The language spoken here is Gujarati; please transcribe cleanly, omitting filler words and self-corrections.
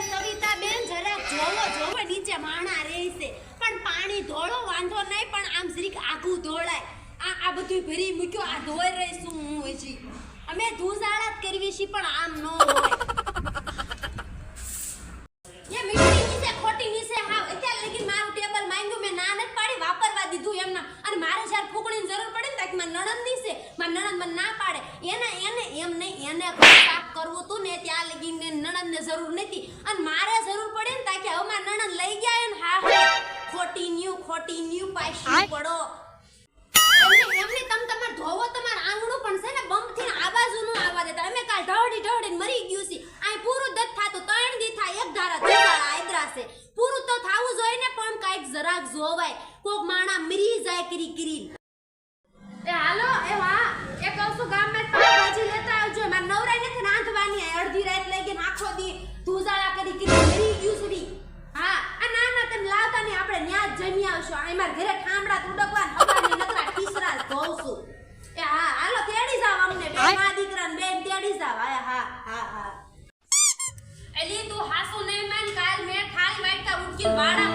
સવિતા બેન જરા જોવો નીચે માણા રહેશે પણ પાણી ધોળો વાંધો નહીં પણ આમ જરીક આગું ધોળાય આ બધું ભરી મૂક્યો આ ધોઈ રહીશું હું હજી અમે ધૂસાળા જ કરવી છે પણ આમ ન હોય એ મીઠી નીચે ખોટી નીચે હાવ અત્યારે લગી મારું ટેબલ માંગ્યું મેં ના નથી પાડી વાપરવા દીધું એમના અને મારે જ્યારે ફૂકણીની જરૂર પડે ને તો મારી નણંદ નીચે મારી નણંદ મને ના પાડે એને એમ નહીં એને સાફ કરવું તું ને ત્યાં લગી ને નણંદને જરૂર નથી અને મારે જરૂર પડે ને તાકે હવે મારી નણંદ લઈ ગયા ને હા ખોટી ન્યુ પાછી પડો એમને તમ તમાર ધોવો તમાર આંગણું પણ છે ને બમ્પ થી આવાજ નો આવવા દેતા અમે કાલ ઢોડીને મરી ગયું છે આ પૂરું દત થાતું 3 દી થાય એક ધારા ધોળા આદરા છે પૂરું તો થાવું જોઈએ ને પણ કાઈક જરાક જોવાય કોક માણા મરી જાય કરી એ હાલો એ વાહ એ કહું ગામમાં પાવભાજી લેતા આવજો માર નવરાઈ નથી રાંધવાની અડધી રાત લઈ આખો દી ધૂજાળા કરી મરી ગયું છે હા આ ના તમે લાવતા નહીં આપણે ન્યા જ જમી આવશો આ માર ઘરે ઠામડા ઉડકવા હવાની નકરા ટીસરા ધોવશું એ હા હાલો તેડી જાવ અમને બે મા દીકરાને બેન તેડી જાવ હા એલી તું હાસુ નહીં માન કાલ મે ખાલી વાટકા ઉડકી વાડા